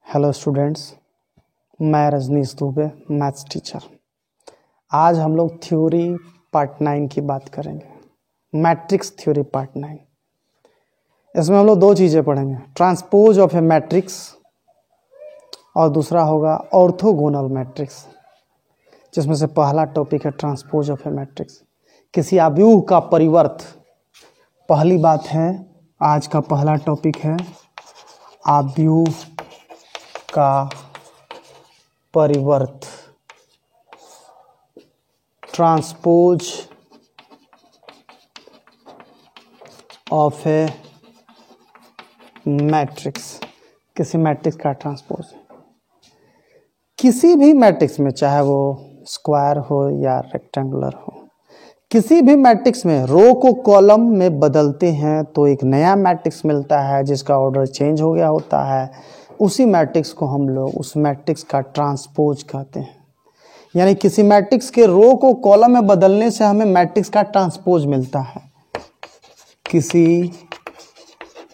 Hello students, मैं Rajneesh Dubey, maths teacher. आज हम लोग थ्योरी पार्ट 9 की बात करेंगे, मैट्रिक्स थ्योरी पार्ट 9। इसमें हम लोग दो चीज़ें पढ़ेंगे, ट्रांसपोज ऑफ ए मैट्रिक्स और दूसरा होगा ऑर्थोगोनल मैट्रिक्स, जिसमें से पहला टॉपिक है ट्रांसपोज ऑफ ए मैट्रिक्स, किसी आव्यूह का परिवर्त। पहली बात है, आज का पहला टॉपिक है आव्यूह का परिवर्त, ट्रांसपोज ऑफ ए मैट्रिक्स, किसी मैट्रिक्स का ट्रांसपोज। किसी भी मैट्रिक्स में, चाहे वो स्क्वायर हो या रेक्टेंगुलर हो, किसी भी मैट्रिक्स में रो को कॉलम में बदलते हैं तो एक नया मैट्रिक्स मिलता है जिसका ऑर्डर चेंज हो गया होता है। उसी मैट्रिक्स को हम लोग उस मैट्रिक्स का ट्रांसपोज कहते हैं। यानी किसी मैट्रिक्स के रो को कॉलम में बदलने से हमें मैट्रिक्स का ट्रांसपोज मिलता है। किसी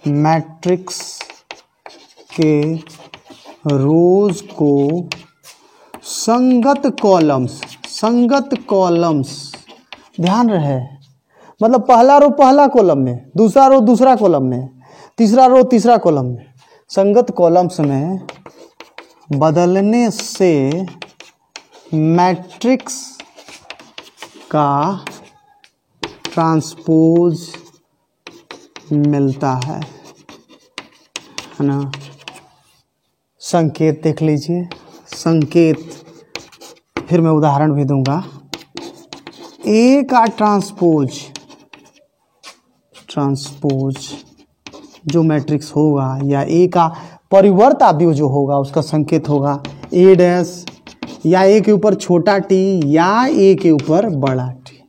मैट्रिक्स के रोज को संगत कॉलम्स, ध्यान रहे, मतलब पहला रो पहला कॉलम में, दूसरा रो दूसरा कॉलम में, तीसरा रो तीसरा कॉलम में, संगत कॉलम्स में बदलने से मैट्रिक्स का ट्रांसपोज मिलता है ना। संकेत देख लीजिए, संकेत, फिर मैं उदाहरण भी दूंगा। ए का ट्रांसपोज जो मैट्रिक्स होगा, या ए का परिवर्त आव्यूह जो होगा, उसका संकेत होगा ए डैश, या ए के ऊपर छोटा टी या ए के ऊपर बड़ा टी,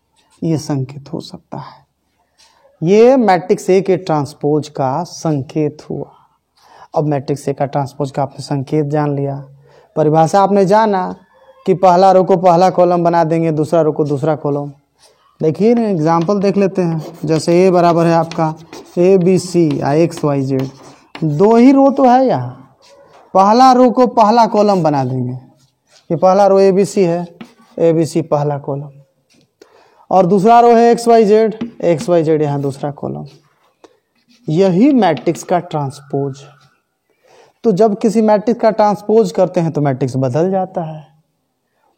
ये संकेत हो सकता है। ये मैट्रिक्स ए के ट्रांसपोज का संकेत हुआ। अब मैट्रिक्स ए का ट्रांसपोज का आपने संकेत जान लिया, परिभाषा आपने जाना कि पहला रो को पहला कॉलम बना देंगे, दूसरा रो को दूसरा कॉलम। देखिए ना, एग्जाम्पल देख लेते हैं। जैसे ए बराबर है आपका ABC या XYZ, दो ही रो तो है यहाँ, पहला रो को पहला कॉलम बना देंगे। ये पहला रो ABC है, ABC पहला कॉलम, और दूसरा रो है XYZ यहाँ दूसरा कॉलम। यही मैट्रिक्स का ट्रांसपोज। तो जब किसी मैट्रिक्स का ट्रांसपोज करते हैं तो मैट्रिक्स बदल जाता है।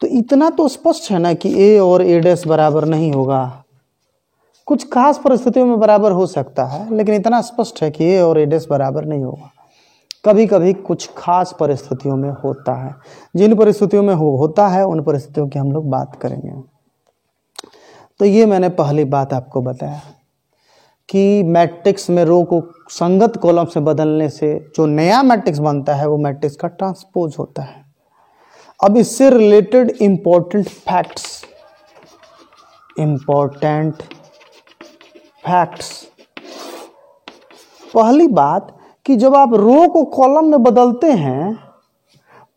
तो इतना तो स्पष्ट है ना कि ए और ए डैश बराबर नहीं होगा। कुछ खास परिस्थितियों में बराबर हो सकता है, लेकिन इतना स्पष्ट है कि ए और ए डैश बराबर नहीं होगा। कभी कभी कुछ खास परिस्थितियों में होता है। जिन परिस्थितियों में होता है उन परिस्थितियों की हम लोग बात करेंगे। तो ये मैंने पहली बात आपको बताया कि मैट्रिक्स में रो को संगत कॉलम से बदलने से जो नया मैट्रिक्स बनता है वो मैट्रिक्स का ट्रांसपोज होता है। अब इससे रिलेटेड इंपॉर्टेंट फैक्ट्स। पहली बात कि जब आप रो को कॉलम में बदलते हैं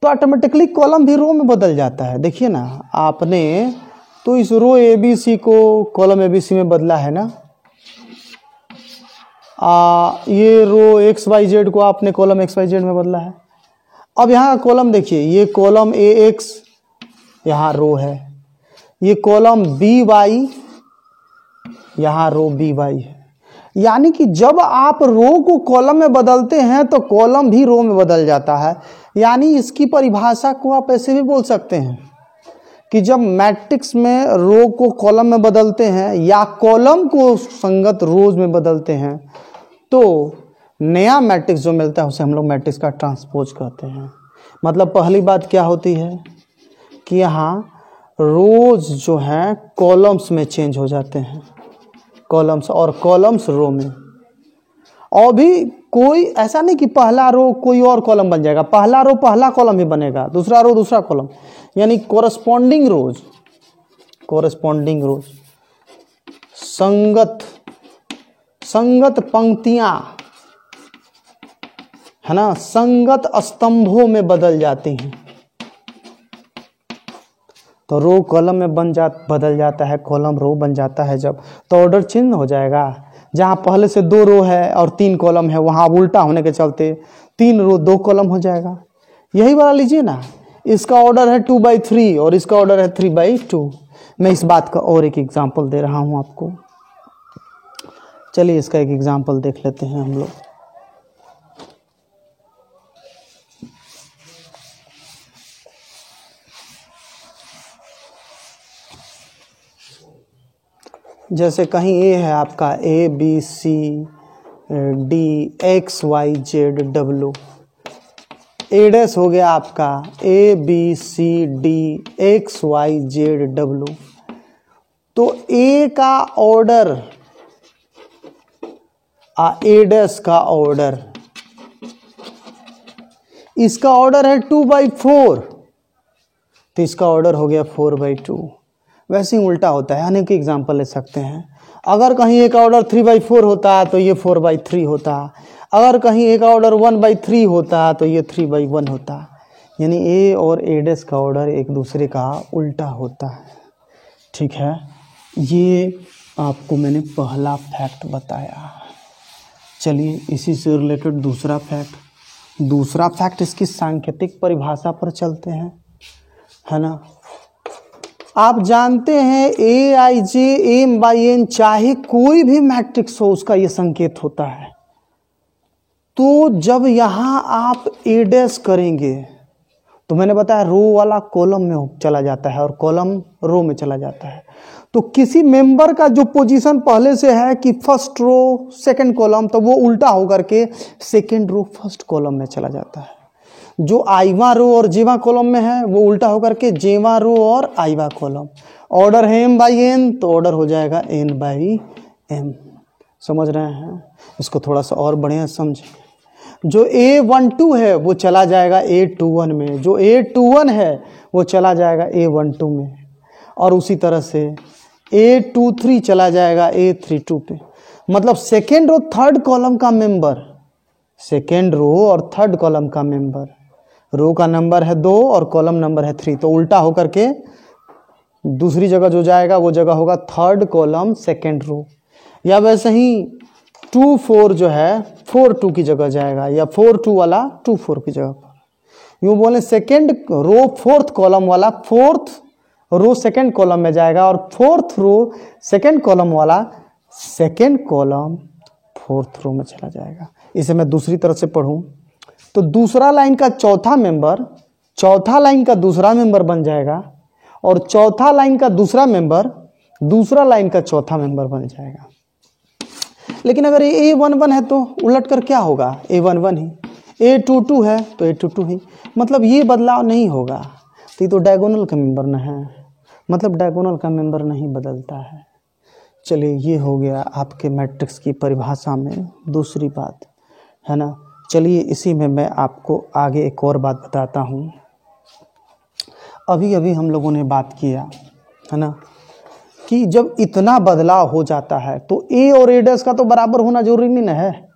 तो ऑटोमेटिकली कॉलम भी रो में बदल जाता है। देखिए ना, आपने तो इस रो ABC को कॉलम ABC में बदला है ना। ये रो XYZ को आपने कॉलम XYZ में बदला है। अब यहाँ कॉलम देखिए, ये कॉलम AX यहाँ रो है, ये कॉलम BY यहाँ रो BY है। यानी कि जब आप रो को कॉलम में बदलते हैं तो कॉलम भी रो में बदल जाता है। यानी इसकी परिभाषा को आप ऐसे भी बोल सकते हैं कि जब मैट्रिक्स में रो को कॉलम में बदलते हैं या कॉलम को संगत रोज में बदलते हैं तो नया मैट्रिक्स जो मिलता है उसे हम लोग मैट्रिक्स का ट्रांसपोज कहते हैं। मतलब पहली बात क्या होती है कि यहाँ रोज जो हैं कॉलम्स में चेंज हो जाते हैं, कॉलम्स और कॉलम्स रो में। और भी कोई ऐसा नहीं कि पहला रो कोई और कॉलम बन जाएगा, पहला रो पहला कॉलम ही बनेगा, दूसरा रो दूसरा कॉलम। यानी कोरस्पॉन्डिंग रोज, संगत पंक्तियां है ना, संगत स्तंभों में बदल जाती हैं। तो रो कॉलम में बदल जाता है, कॉलम रो बन जाता है जब, तो ऑर्डर चेंज हो जाएगा। जहाँ पहले से 2 रो है और 3 कॉलम है, वहाँ उल्टा होने के चलते 3 रो 2 कॉलम हो जाएगा। यही वाला लीजिए ना, इसका ऑर्डर है 2/3 और इसका ऑर्डर है 3/2। मैं इस बात का और एक एग्जांपल दे रहा हूं आपको। चलिए इसका एक एग्जांपल देख लेते हैं हम लोग। जैसे कहीं ए है आपका ABCDXYZW, ए डैश हो गया आपका ABCDXYZW। तो ए का ऑर्डर, ए डैश का ऑर्डर, इसका ऑर्डर है 2/4, तो इसका ऑर्डर हो गया 4/2। वैसे ही उल्टा होता है, अनेक एग्जाम्पल ले सकते हैं। अगर कहीं ए का ऑर्डर 3/4 होता है तो ये 4/3 होता। अगर कहीं ए का ऑर्डर 1/3 होता तो ये 3/1 होता। यानी ए और ए डैश का ऑर्डर एक दूसरे का उल्टा होता है। ठीक है, ये आपको मैंने पहला फैक्ट बताया। चलिए इसी से रिलेटेड दूसरा फैक्ट इसकी सांकेतिक परिभाषा पर चलते हैं, है ना। आप जानते हैं AIJ M/N चाहे कोई भी मैट्रिक्स हो उसका ये संकेत होता है। तो जब यहाँ आप ए डैश करेंगे तो मैंने बताया रो वाला कॉलम में चला जाता है और कॉलम रो में चला जाता है। तो किसी मेंबर का जो पोजीशन पहले से है कि फर्स्ट रो सेकंड कॉलम, तो वो उल्टा होकर के सेकंड रो फर्स्ट कॉलम में चला जाता है। जो आईवा रो और जेवा कॉलम में है वो उल्टा होकर के जेवा रो और आईवा कॉलम। ऑर्डर है M/N तो ऑर्डर हो जाएगा N/M। समझ रहे हैं? इसको थोड़ा सा और बढ़िया समझें। जो A12 है वो चला जाएगा A21 में, जो A21 है वो चला जाएगा A12 में, और उसी तरह से A23 चला जाएगा A32 पे। मतलब सेकेंड रो थर्ड कॉलम का मेंबर, सेकेंड रो और थर्ड कॉलम का मेंबर, रो का नंबर है 2 और कॉलम नंबर है 3, तो उल्टा होकर के दूसरी जगह जो जाएगा वो जगह होगा थर्ड कॉलम सेकेंड रो। या वैसे ही 2-4 जो है 4-2 की जगह जाएगा, या 4-2 वाला 2-4 की जगह पर। यूँ बोले सेकेंड रो फोर्थ कॉलम वाला फोर्थ रो सेकेंड कॉलम में जाएगा, और फोर्थ रो सेकेंड कॉलम वाला सेकेंड कॉलम फोर्थ रो में चला जाएगा। इसे मैं दूसरी तरह से पढ़ूं तो दूसरा लाइन का चौथा मेंबर चौथा लाइन का दूसरा मेंबर बन जाएगा, और चौथा लाइन का दूसरा मेंबर दूसरा लाइन का चौथा मेंबर बन जाएगा। लेकिन अगर A11 है तो उलट कर क्या होगा? A11 ही। A22 है तो A22 ही। मतलब ये बदलाव नहीं होगा। तो ये तो डायगोनल का मेंबर न है, मतलब डायगोनल का मेंबर नहीं बदलता है। चलिए ये हो गया आपके मैट्रिक्स की परिभाषा में दूसरी बात, है ना। चलिए इसी में मैं आपको आगे एक और बात बताता हूँ। अभी अभी हम लोगों ने बात किया, है ना, कि जब इतना बदलाव हो जाता है तो ए और ए डैश का तो बराबर होना जरूरी नहीं ना है।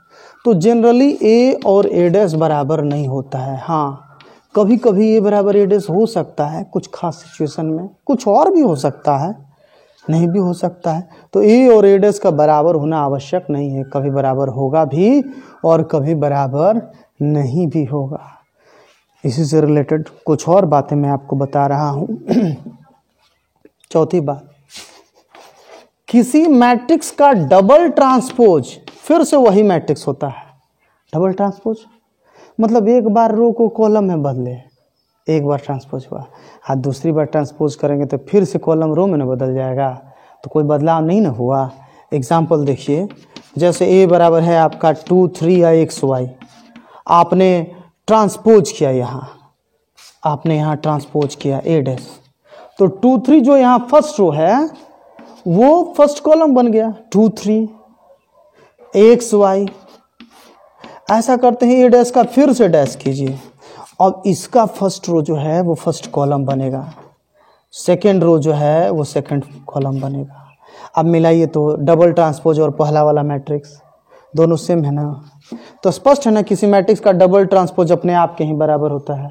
तो जनरली ए और ए डैश बराबर नहीं होता है। हाँ, कभी कभी ए बराबर ए डैश हो सकता है कुछ खास सिचुएशन में, कुछ और भी हो सकता है, नहीं भी हो सकता है। तो ए और ए डैश का बराबर होना आवश्यक नहीं है, कभी बराबर होगा भी और कभी बराबर नहीं भी होगा। इसी से रिलेटेड कुछ और बातें मैं आपको बता रहा हूँ। चौथी बात, किसी मैट्रिक्स का डबल ट्रांसपोज फिर से वही मैट्रिक्स होता है। डबल ट्रांसपोज मतलब एक बार रो को कॉलम में बदले, एक बार ट्रांसपोज हुआ, हाँ दूसरी बार ट्रांसपोज करेंगे तो फिर से कॉलम रो में न बदल जाएगा, तो कोई बदलाव नहीं ना हुआ। एग्जाम्पल देखिए, जैसे ए बराबर है आपका 2, 3 या XY, आपने ट्रांसपोज किया, आपने यहाँ ट्रांसपोज किया ए डैश, तो 2, 3 जो यहाँ फर्स्ट रो है वो फर्स्ट कॉलम बन गया 2, 3 XY। ऐसा करते हैं ए डैश का फिर से डैश कीजिए, अब इसका फर्स्ट रो जो है वो फर्स्ट कॉलम बनेगा, सेकेंड रो जो है वो सेकेंड कॉलम बनेगा। अब मिलाइए तो डबल ट्रांसपोज और पहला वाला मैट्रिक्स दोनों सेम है ना, तो स्पष्ट है ना किसी मैट्रिक्स का डबल ट्रांसपोज अपने आप के ही बराबर होता है।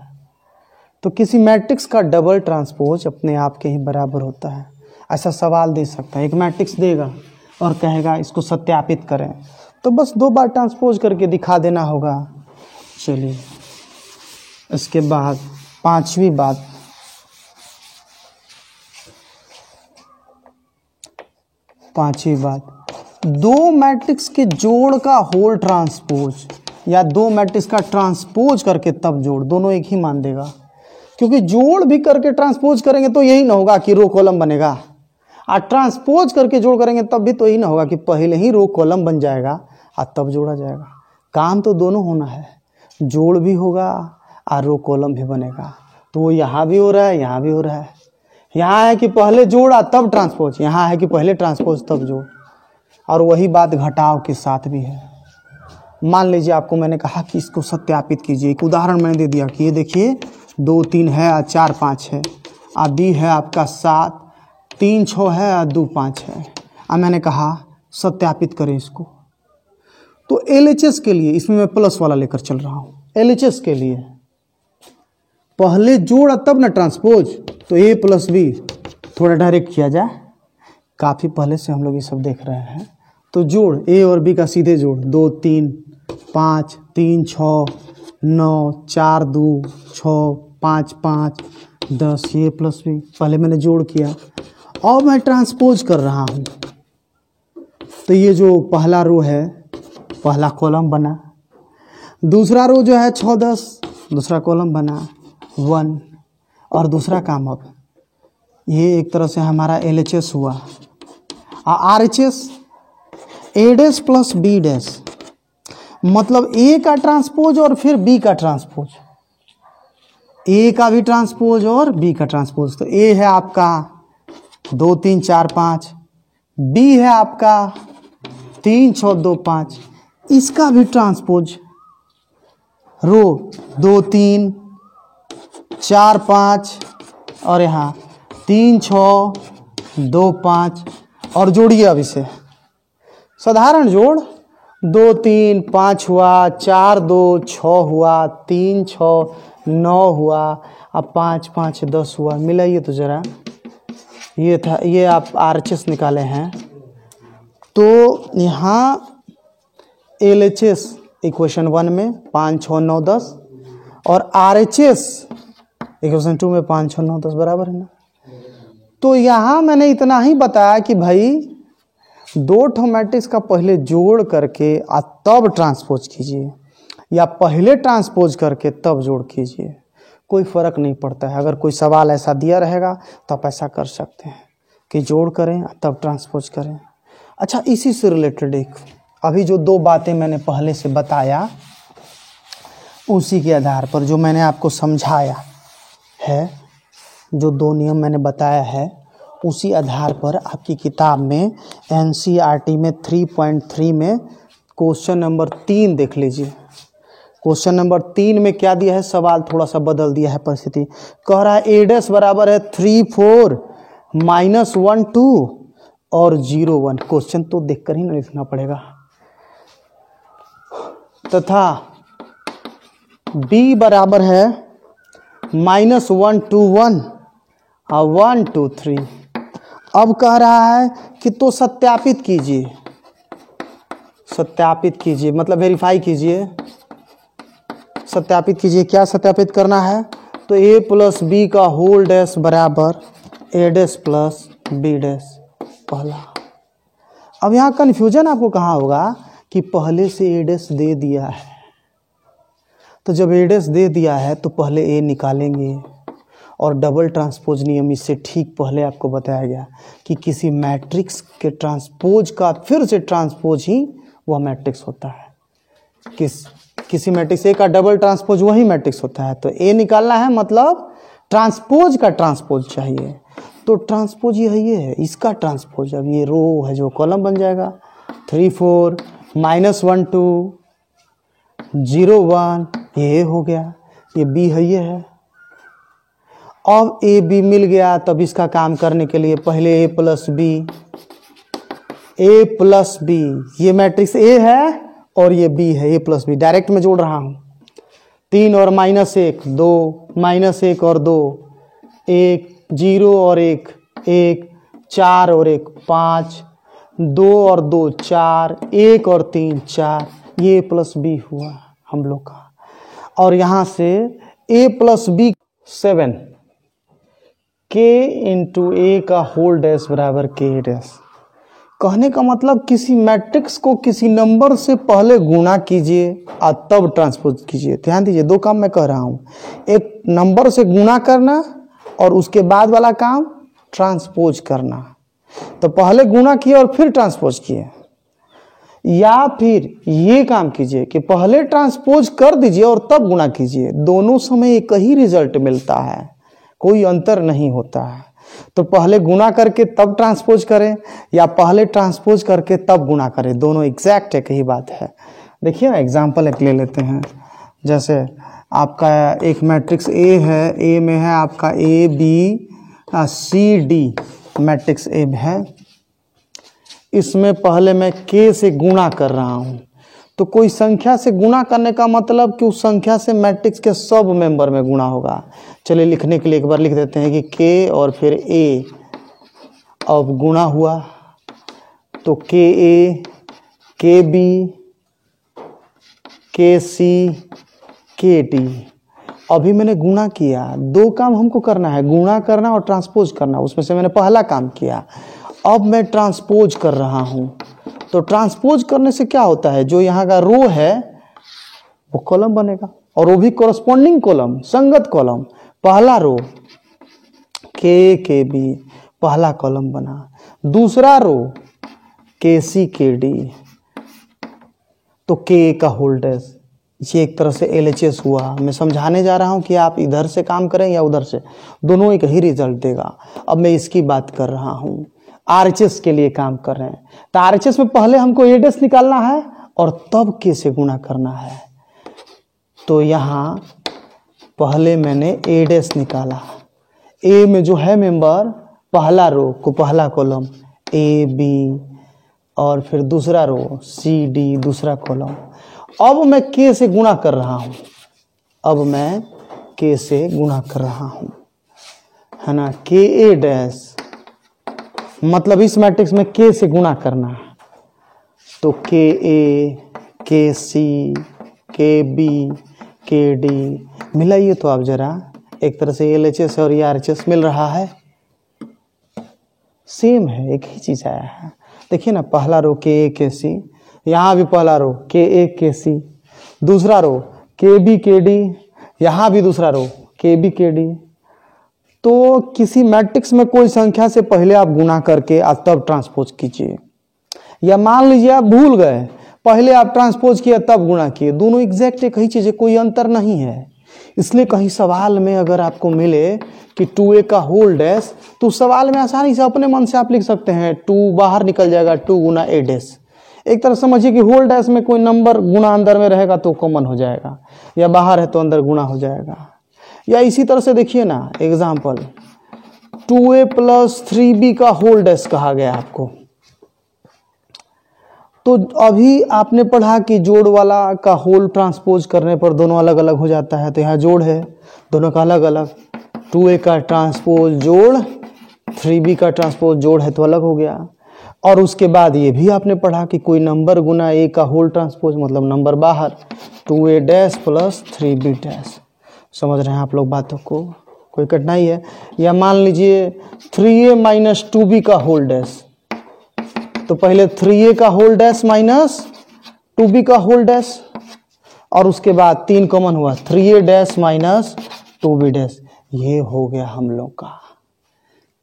तो किसी मैट्रिक्स का डबल ट्रांसपोज अपने आप के ही बराबर होता है। ऐसा सवाल दे सकता है, एक मैट्रिक्स देगा और कहेगा इसको सत्यापित करें, तो बस 2 बार ट्रांसपोज करके दिखा देना होगा। चलिए इसके बाद पांचवी बात, दो मैट्रिक्स के जोड़ का होल ट्रांसपोज या दो मैट्रिक्स का ट्रांसपोज करके तब जोड़, दोनों एक ही मान देगा, क्योंकि जोड़ भी करके ट्रांसपोज करेंगे तो यही ना होगा कि रो कॉलम बनेगा, और ट्रांसपोज करके जोड़ करेंगे तब भी तो यही ना होगा कि पहले ही रो कॉलम बन जाएगा और तब जोड़ा जाएगा। काम तो दोनों होना है, जोड़ भी होगा और रो कॉलम भी बनेगा। तो वो यहाँ भी हो रहा है, यहाँ भी हो रहा है। यहाँ है कि पहले जोड़ा तब ट्रांसपोज, यहाँ है कि पहले ट्रांसपोज तब जोड़। और वही बात घटाव के साथ भी है। मान लीजिए आपको मैंने कहा कि इसको सत्यापित कीजिए, एक उदाहरण मैंने दे दिया कि ये देखिए 2 3 है और 4 5 है, और बी है आपका 7 3 6 है और 2 5 है, और मैंने कहा सत्यापित करें इसको। तो LHS के लिए इसमें मैं प्लस वाला लेकर चल रहा हूँ। LHS के लिए पहले जोड़ा तब ना ट्रांसपोज, तो A + B थोड़ा डायरेक्ट किया जाए, काफ़ी पहले से हम लोग ये सब देख रहे हैं। तो जोड़ A और B का सीधे जोड़ 2 3 5 3 6 9 4 2 6 5 5 10, A + B पहले मैंने जोड़ किया। और मैं ट्रांसपोज कर रहा हूँ, तो ये जो पहला रो है पहला कॉलम बना, दूसरा रो जो है 6 10 दूसरा कॉलम बना 1, और दूसरा काम अब ये एक तरह से हमारा LHS हुआ। और RHS A' + B', मतलब A का ट्रांसपोज और फिर B का ट्रांसपोज, A का भी ट्रांसपोज और B का ट्रांसपोज। तो A है आपका 2 3 4 5, B है आपका 3 6 2 5, इसका भी ट्रांसपोज रो 2 3 4 5 और यहाँ 3 6 2 5, और जोड़िए अब इसे, साधारण जोड़ 2 3 5 हुआ, 4 2 6 हुआ, 3 6 9 हुआ, अब 5 5 10 हुआ। मिलाइए तो जरा, ये था, ये आप RHS निकाले हैं। तो यहाँ LHS इक्वेशन 1 में 5 6 9 10 और RHS इक्वेशन 2 में 5 6 9 10 बराबर है ना। तो यहाँ मैंने इतना ही बताया कि भाई दो ठो मैट्रिक्स का पहले जोड़ करके तब ट्रांसपोज कीजिए, या पहले ट्रांसपोज करके तब जोड़ कीजिए, कोई फ़र्क नहीं पड़ता है। अगर कोई सवाल ऐसा दिया रहेगा तो आप ऐसा कर सकते हैं कि जोड़ करें तब ट्रांसपोज करें। अच्छा, इसी से रिलेटेड एक अभी जो दो बातें मैंने पहले से बताया, उसी के आधार पर जो मैंने आपको समझाया है, जो दो नियम मैंने बताया है, उसी आधार पर आपकी किताब में NCERT में 3.3 में क्वेश्चन नंबर 3 देख लीजिए। क्वेश्चन नंबर 3 में क्या दिया है, सवाल थोड़ा सा बदल दिया है, परिस्थिति कह रहा है A' बराबर है 3 4 -1 2 और 0 1। क्वेश्चन तो देखकर ही ना लिखना पड़ेगा। तथा B बराबर है -1 2 1 और 1 2 3। अब कह रहा है कि तो सत्यापित कीजिए, सत्यापित कीजिए मतलब वेरीफाई कीजिए, सत्यापित कीजिए। क्या सत्यापित करना है, तो A + B का होल डैश बराबर A' + B'। पहला, अब यहाँ कन्फ्यूजन आपको कहाँ होगा कि पहले से A' दे दिया है, तो जब A' दे दिया है तो पहले A निकालेंगे, और डबल ट्रांसपोज नियम इससे ठीक पहले आपको बताया गया कि किसी मैट्रिक्स के ट्रांसपोज का फिर से ट्रांसपोज ही वह मैट्रिक्स होता है। किसी मैट्रिक्स A का डबल ट्रांसपोज वही मैट्रिक्स होता है। तो A निकालना है मतलब ट्रांसपोज का ट्रांसपोज चाहिए, तो ट्रांसपोज यही है, इसका ट्रांसपोज। अब ये रो है जो कॉलम बन जाएगा 3 4 -1 2 0 1, ये हो गया, ये B है, ये है। अब A B मिल गया, तब इसका काम करने के लिए पहले A + B, ये मैट्रिक्स A है और ये B है, A + B डायरेक्ट में जोड़ रहा हूँ। 3 और -1 2, -1 और 2 1, 0 और 1 1, 4 और 1 5, 2 और 2 4, 1 और 3 4, ये A + B हुआ हम लोग का। और यहाँ से ए प्लस बी 7 के इंटू ए का होल डैश बराबर के ए डैश। कहने का मतलब किसी मैट्रिक्स को किसी नंबर से पहले गुणा कीजिए और तब ट्रांसपोज कीजिए। ध्यान दीजिए, दो काम मैं कह रहा हूं, एक नंबर से गुणा करना और उसके बाद वाला काम ट्रांसपोज करना। तो पहले गुणा किए और फिर ट्रांसपोज किए, या फिर ये काम कीजिए कि पहले ट्रांसपोज कर दीजिए और तब गुणा कीजिए। दोनों समय एक ही रिजल्ट मिलता है, कोई अंतर नहीं होता है। तो पहले गुणा करके तब ट्रांसपोज करें या पहले ट्रांसपोज करके तब गुणा करें, दोनों एग्जैक्ट एक ही बात है। देखिए ना, एग्जाम्पल एक ले लेते हैं। जैसे आपका एक मैट्रिक्स ए है, ए में है आपका A B C D matrix A है। इसमें पहले मैं के से गुणा कर रहा हूं, तो कोई संख्या से गुणा करने का मतलब कि उस संख्या से मैट्रिक्स के सब मेंबर में गुणा होगा। चलिए लिखने के लिए एक बार लिख देते हैं कि के और फिर ए, अब गुणा हुआ तो के ए, के बी, के सी, के डी। अभी मैंने गुणा किया, दो काम हमको करना है, गुणा करना और ट्रांसपोज करना। उसमें से मैंने पहला काम किया, अब मैं ट्रांसपोज कर रहा हूं। तो ट्रांसपोज करने से क्या होता है, जो यहाँ का रो है वो कॉलम बनेगा और वो भी कॉरस्पॉन्डिंग कॉलम, संगत कॉलम। पहला रो के बी पहला कॉलम बना, दूसरा रो के सी के डी, तो के का होल डैश। ये एक तरह से LHS हुआ। मैं समझाने जा रहा हूं कि आप इधर से काम करें या उधर से, दोनों एक ही रिजल्ट देगा। अब मैं इसकी बात कर रहा हूं, RHS के लिए काम कर रहे हैं। तो RHS में पहले हमको ए डैश निकालना है और तब के से गुणा करना है। तो यहाँ पहले मैंने ए डैश निकाला, ए में जो है मेंबर, पहला रो को पहला कॉलम ए बी और फिर दूसरा रो सी डी दूसरा कॉलम। अब मैं के से गुणा कर रहा हूँ, अब मैं के से गुणा कर रहा हूँ, है ना। के ए डैश मतलब इस मैट्रिक्स में के से गुणा करना है, तो के ए, के सी, के बी, के डी मिलाइए तो आप जरा, एक तरह से LHS और RHS मिल रहा है, सेम है, एक ही चीज आया है। देखिए ना, पहला रो के ए के सी, यहाँ भी पहला रो के ए के सी, दूसरा रो के बी के डी, यहाँ भी दूसरा रो के बी के डी। तो किसी मैट्रिक्स में कोई संख्या से पहले आप गुणा करके आज तब ट्रांसपोज कीजिए, या मान लीजिए आप भूल गए, पहले आप ट्रांसपोज किया तब गुणा किए, दोनों एग्जैक्ट एक ही चीज है, कोई अंतर नहीं है। इसलिए कहीं सवाल में अगर आपको मिले कि 2a का होल डैश, तो सवाल में आसानी से अपने मन से आप लिख सकते हैं, 2 बाहर निकल जाएगा, 2 गुना ए डैश। एक तरह समझिए कि होल डैश में कोई नंबर गुणा अंदर में रहेगा तो कॉमन हो जाएगा, या बाहर है तो अंदर गुणा हो जाएगा। या इसी तरह से देखिए ना एग्जाम्पल, 2a प्लस 3b का होल डैश कहा गया आपको। तो अभी आपने पढ़ा कि जोड़ वाला का होल ट्रांसपोज करने पर दोनों अलग अलग हो जाता है, तो यहाँ जोड़ है, दोनों का अलग अलग। 2a का ट्रांसपोज जोड़, 3b का ट्रांसपोज जोड़ है तो अलग हो गया। और उसके बाद ये भी आपने पढ़ा कि कोई नंबर गुना a का होल ट्रांसपोज मतलब नंबर बाहर, 2a dash plus 3b dash. समझ रहे हैं आप लोग बातों को, कोई कठिनाई है? या मान लीजिए 3a माइनस 2b का होल डैश, तो पहले 3a का होल डैश माइनस 2b का होल डैश, और उसके बाद 3 कॉमन हुआ, 3a dash minus 2b dash. ये हो गया हम लोग का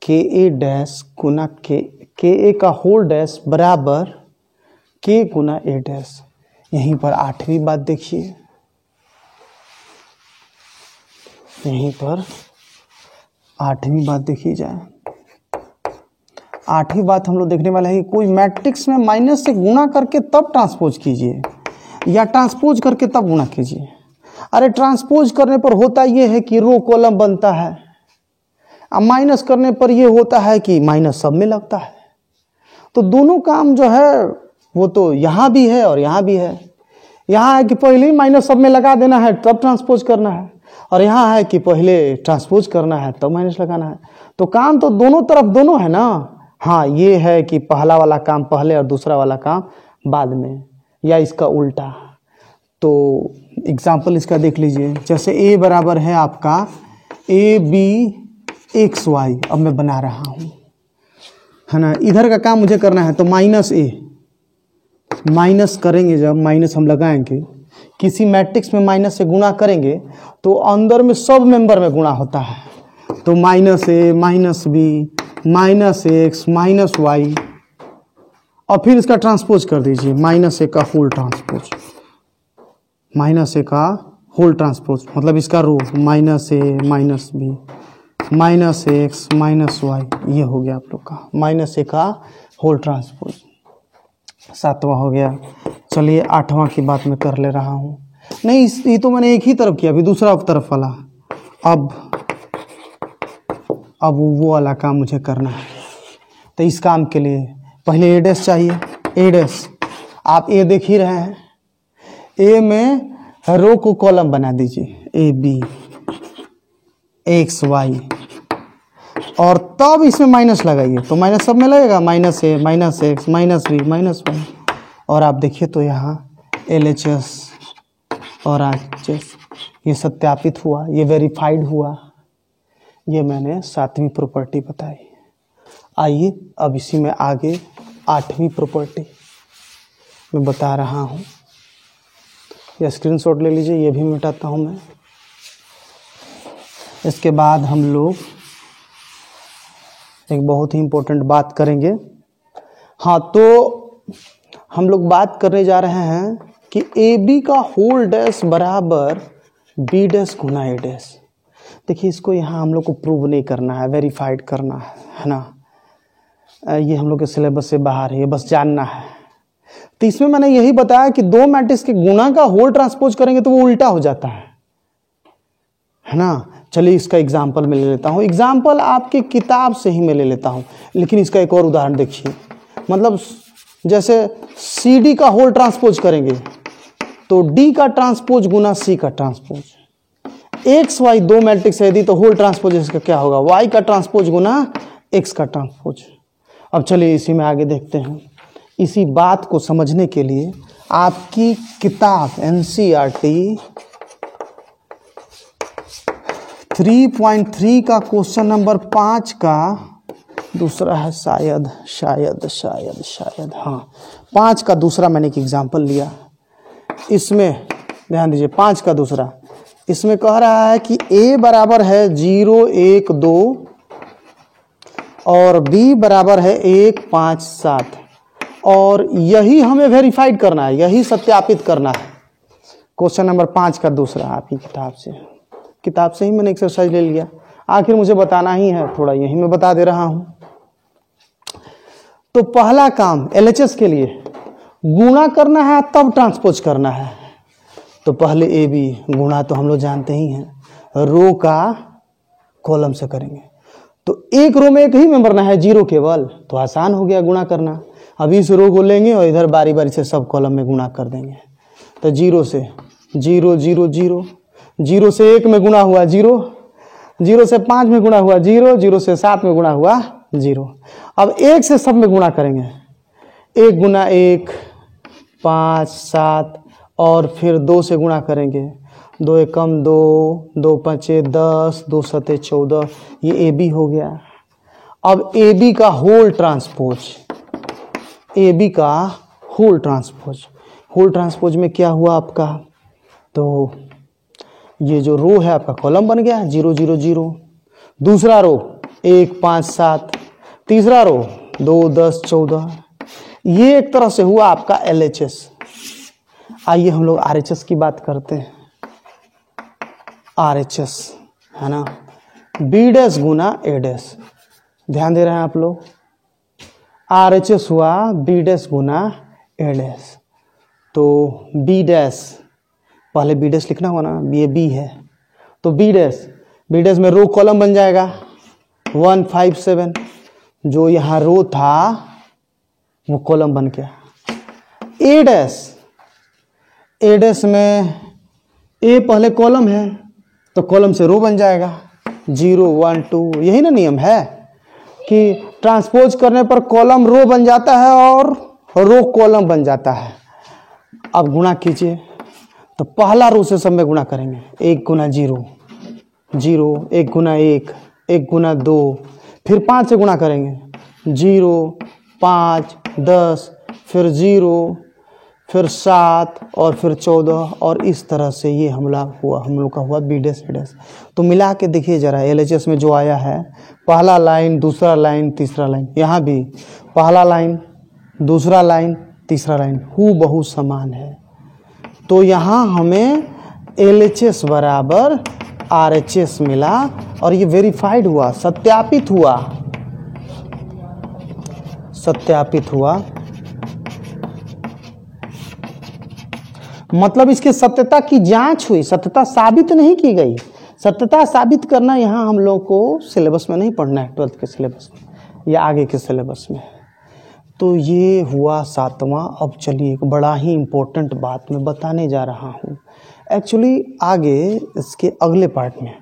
के ए डैश गुना के ए का होल डैश बराबर के गुना ए डैश। यहीं पर 8वीं बात देखिए, यहीं पर 8वीं बात देखी जाए। 8वीं बात हम लोग देखने वाले हैं, कोई मैट्रिक्स में माइनस से गुणा करके तब ट्रांसपोज कीजिए, या ट्रांसपोज करके तब गुणा कीजिए। अरे ट्रांसपोज करने पर होता यह है कि रो कॉलम बनता है, अब माइनस करने पर यह होता है कि माइनस सब में लगता है। तो दोनों काम जो है वो तो यहाँ भी है और यहाँ भी है। यहाँ है कि पहले ही माइनस सब में लगा देना है तब ट्रांसपोज करना है, और यहाँ है कि पहले ट्रांसपोज करना है तब माइनस लगाना है। तो काम तो दोनों तरफ दोनों है ना। हाँ, ये है कि पहला वाला काम पहले और दूसरा वाला काम बाद में, या इसका उल्टा। तो एग्जाम्पल इसका देख लीजिए, जैसे a बराबर है आपका ए बी एक्स वाई, अब मैं बना रहा हूँ, है ना। इधर का काम मुझे करना है, तो माइनस ए, माइनस करेंगे जब माइनस हम लगाएंगे, किसी मैट्रिक्स में माइनस से गुणा करेंगे तो अंदर में सब मेंबर में गुणा होता है, तो minus A minus B minus X minus Y, और फिर इसका ट्रांसपोज कर दीजिए, माइनस ए का होल ट्रांसपोज, माइनस ए का होल ट्रांसपोज, मतलब इसका row minus A minus B minus X minus Y, ये हो गया आप लोग का माइनस ए का होल ट्रांसपोज। 7वां हो गया। चलिए 8वां की बात मैं कर ले रहा हूँ। नहीं, ये तो मैंने एक ही तरफ किया, अभी दूसरा तरफ वाला। अब वो वाला काम मुझे करना है। तो इस काम के लिए पहले ए डैश चाहिए। ए डैश आप ए देख ही रहे हैं, ए में रो को कॉलम बना दीजिए, ए बी एक्स वाई, और तब इसमें माइनस लगाइए, तो माइनस सब में लगेगा, minus A minus X minus B minus Y. और आप देखिए तो यहाँ LHS और RHS ये सत्यापित हुआ, ये वेरीफाइड हुआ, ये मैंने 7वीं प्रॉपर्टी बताई। आइए अब इसी में आगे 8वीं प्रॉपर्टी मैं बता रहा हूँ, या स्क्रीनशॉट ले लीजिए, ये भी मिटाता हूँ मैं। इसके बाद हम लोग एक बहुत ही इम्पोर्टेंट बात करेंगे। हाँ, तो हम लोग बात करने जा रहे हैं कि ए बी का होल डैश बराबर बी डैश गुना ए डैश। देखिए, इसको यहाँ हम लोग को प्रूव नहीं करना है, वेरीफाइड करना है ना। ये हम लोग के सिलेबस से बाहर है, ये बस जानना है। तो इसमें मैंने यही बताया कि दो मैट्रिक्स के गुणा का होल ट्रांसपोज करेंगे तो वो उल्टा हो जाता है ना। चलिए इसका एग्जाम्पल मैं ले लेता हूँ। एग्जाम्पल आपके किताब से ही मैं ले लेता हूँ, लेकिन इसका एक और उदाहरण देखिए। मतलब जैसे सी डी का होल ट्रांसपोज करेंगे तो डी का ट्रांसपोज गुना सी का ट्रांसपोज। एक्स वाई दो मैट्रिक्स है यदि, तो होल ट्रांसपोज इसका क्या होगा, वाई का ट्रांसपोज गुना एक्स का ट्रांसपोज। अब चलिए इसी में आगे देखते हैं। इसी बात को समझने के लिए आपकी किताब NCERT 3.3 का क्वेश्चन नंबर 5 का दूसरा है, शायद हाँ, 5 का दूसरा मैंने एक एग्जाम्पल लिया। इसमें ध्यान दीजिए, 5 का दूसरा, इसमें कह रहा है कि a बराबर है 0 1 2 और b बराबर है 1 5 7, और यही हमें वेरीफाइड करना है, यही सत्यापित करना है। क्वेश्चन नंबर 5 का दूसरा आपकी किताब से ही मैंने एक्सरसाइज ले लिया। आखिर मुझे बताना ही है, थोड़ा यही मैं बता दे रहा हूं। तो पहला काम LHS के लिए गुणा करना है तब ट्रांसपोज करना है। तो पहले ए बी गुणा तो हम लोग जानते ही हैं, रो का कॉलम से करेंगे। तो एक रो में एक ही मेंबर ना है, 0 केवल, तो आसान हो गया गुणा करना। अभी इस रो को लेंगे और इधर बारी बारी से सब कॉलम में गुणा कर देंगे। तो 0 से 0 0 0, 0 से 1 में गुणा हुआ 0, 0 से 5 में गुणा हुआ 0, 0 से 7 में गुणा हुआ 0। अब 1 से सब में गुणा करेंगे, 1 गुना 1 5 7, और फिर 2 से गुणा करेंगे, 2 एकम 2, 2 पंचे 10, 2 सते 14, ये ए बी हो गया। अब ए बी का होल ट्रांसपोज, ए बी का होल ट्रांसपोज में क्या हुआ आपका, तो ये जो रो है आपका कॉलम बन गया 0 0 0, दूसरा रो 1 5 7, तीसरा रो 2 10 14। ये एक तरह से हुआ आपका LHS। आइए हम लोग RHS की बात करते हैं। RHS है ना, बी डैश गुना ए डैश, ध्यान दे रहे हैं आप लोग। RHS हुआ बी डैश गुना ए डैश, तो बी डैश, पहले बी डैश लिखना होगा ना, ये बी है, तो बी डैश में रो कॉलम बन जाएगा 1 5 7, जो यहाँ रो था वो कॉलम बन गया। ए डैश में ए पहले कॉलम है तो कॉलम से रो बन जाएगा 0 1 2। यही ना नियम है कि ट्रांसपोज करने पर कॉलम रो बन जाता है और रो कॉलम बन जाता है। अब गुणा कीजिए, तो पहला रो से सब में गुणा करेंगे, 1 गुना 0 0, 1 गुना 1 1 गुना 2, फिर 5 से गुणा करेंगे 0 5 10, फिर 0, फिर 7 और फिर 14 और इस तरह से ये हम लोग का हुआ बी डैश ए डैश। तो मिला के देखिए जरा LHS में जो आया है, पहला लाइन दूसरा लाइन तीसरा लाइन, यहाँ भी पहला लाइन दूसरा लाइन तीसरा लाइन हूबहू समान है। तो यहाँ हमें LHS बराबर RHS मिला और ये वेरीफाइड हुआ, सत्यापित हुआ। मतलब इसके सत्यता की जांच हुई, सत्यता साबित नहीं की गई। सत्यता साबित करना यहाँ हम लोग को सिलेबस में नहीं पढ़ना है, 12th के सिलेबस में या आगे के सिलेबस में। तो ये हुआ 7वां। अब चलिए एक बड़ा ही इम्पोर्टेंट बात मैं बताने जा रहा हूँ। एक्चुअली आगे इसके अगले पार्ट में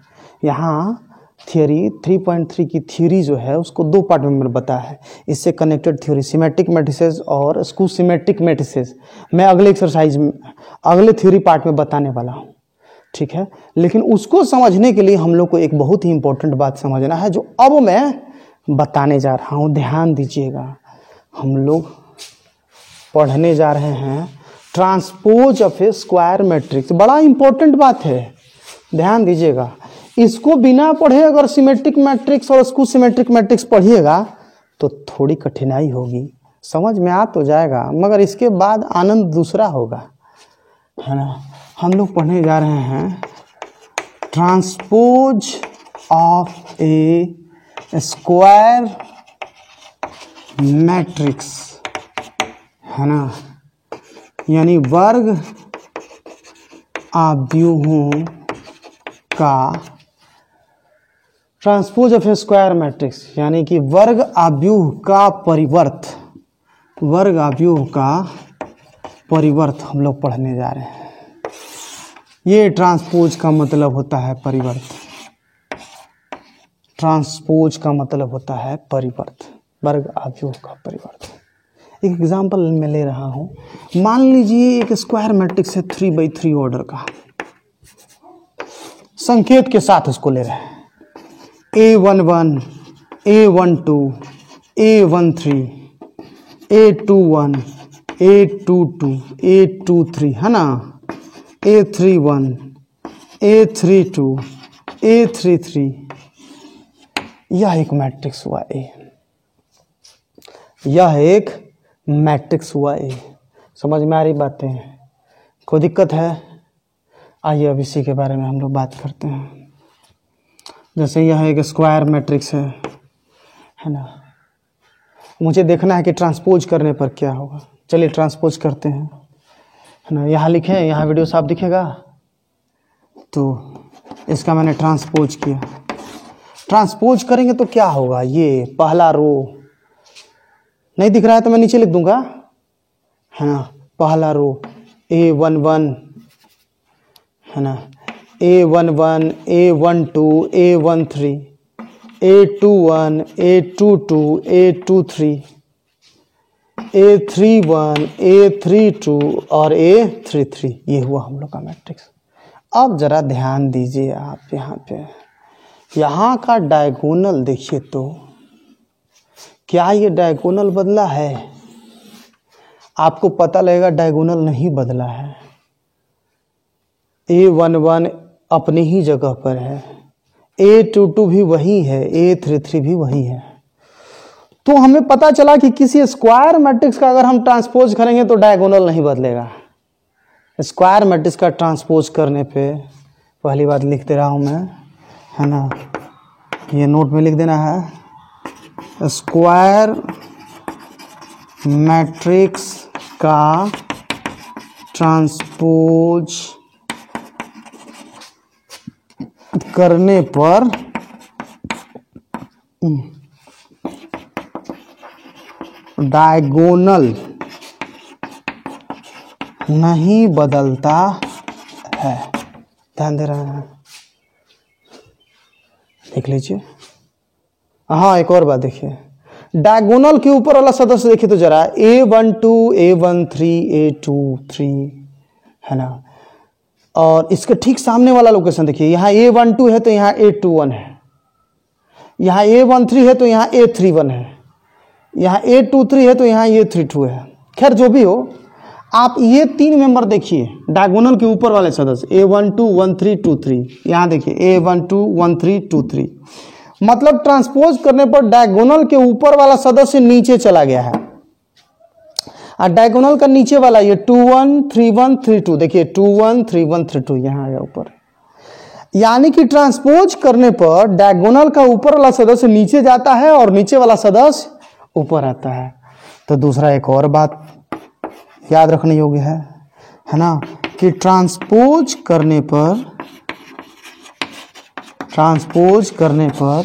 यहाँ थियोरी 3.3 की थ्योरी जो है उसको 2 पार्ट में मैंने बताया है। इससे कनेक्टेड थ्योरी सिमेट्रिक मैट्रिसेस और स्क्यू सिमेट्रिक मैट्रिसेस मैं अगले एक्सरसाइज में अगले थ्योरी पार्ट में बताने वाला हूँ, ठीक है। लेकिन उसको समझने के लिए हम लोग को एक बहुत ही इम्पोर्टेंट बात समझना है जो अब मैं बताने जा रहा हूँ। ध्यान दीजिएगा, हम लोग पढ़ने जा रहे हैं transpose of A square matrix. बड़ा इंपॉर्टेंट बात है, ध्यान दीजिएगा। इसको बिना पढ़े अगर सिमेट्रिक मैट्रिक्स और स्क्यू सिमेट्रिक मैट्रिक्स पढ़िएगा तो थोड़ी कठिनाई होगी, समझ में आ तो जाएगा मगर इसके बाद आनंद दूसरा होगा, है ना। हम लोग पढ़ने जा रहे हैं transpose of A square matrix, है ना, यानी वर्ग आव्यूहों का transpose of A square matrix, यानी कि वर्ग आव्यूह का परिवर्त हम लोग पढ़ने जा रहे हैं। ये ट्रांसपोज का मतलब होता है परिवर्त। ट्रांसपोज का मतलब होता है परिवर्त, वर्ग आव्यूह का परिवर्त। एक एग्जांपल मैं ले रहा हूँ। मान लीजिए एक स्क्वायर मैट्रिक्स है 3/3 ऑर्डर का, संकेत के साथ उसको ले रहे हैं A11 A12 A13 A21 A22 A23, है ना, A31 A32 A33। यह एक मैट्रिक्स हुआ A, यह एक मैट्रिक्स हुआ A। समझ में आ रही बातें? कोई दिक्कत है? आइए अब इसी के बारे में हम लोग बात करते हैं। जैसे यह एक स्क्वायर मैट्रिक्स है ना। मुझे देखना है कि ट्रांसपोज करने पर क्या होगा। चलिए ट्रांसपोज करते हैं, है ना। यहाँ लिखे, यहाँ वीडियो साफ दिखेगा। तो इसका मैंने ट्रांसपोज किया। ट्रांसपोज करेंगे तो क्या होगा, ये पहला रो नहीं दिख रहा है तो मैं नीचे लिख दूंगा, है ना। पहला रो A11, है ना, A11 A12 A13 A21 A22 A23 A31 A32 और A33। ये हुआ हम लोग का मैट्रिक्स। अब जरा ध्यान दीजिए आप यहाँ पे, यहाँ का डायगोनल देखिए तो क्या ये डायगोनल बदला है? आपको पता लगेगा डायगोनल नहीं बदला है। A11 अपनी ही जगह पर है, A22 भी वही है, A33 भी वही है। तो हमें पता चला कि किसी स्क्वायर मैट्रिक्स का अगर हम ट्रांसपोज करेंगे तो डायगोनल नहीं बदलेगा। स्क्वायर मैट्रिक्स का ट्रांसपोज करने पे पहली बात लिख दे रहा हूं मैं, है ना, ये नोट में लिख देना है। स्क्वायर मैट्रिक्स का ट्रांसपोज करने पर डायगोनल नहीं बदलता है। ध्यान दे रहे हैं, देख लीजिए। हाँ, एक और बात देखिए, डायगोनल के ऊपर वाला सदस्य देखिए तो जरा A12 A13 A23, है ना। और इसके ठीक सामने वाला लोकेशन देखिए, यहाँ A12 है तो यहाँ A21 है, यहाँ A13 है तो यहाँ A31 है, यहाँ A23 है तो यहाँ A32 है। खैर जो भी हो, आप ये 3 मेंबर देखिए डायगोनल के ऊपर वाले सदस्य A12 13 23, यहाँ देखिए A12 13 23, मतलब ट्रांसपोज करने पर डायगोनल के ऊपर वाला सदस्य नीचे चला गया है और डायगोनल का नीचे वाला ये 21 31 32, देखिए 21 31 32 यहाँ आ गया ऊपर। यानी कि ट्रांसपोज करने पर डायगोनल का ऊपर वाला सदस्य नीचे जाता है और नीचे वाला सदस्य ऊपर आता है। तो दूसरा एक और बात याद रखने योग्य है ना, कि ट्रांसपोज करने पर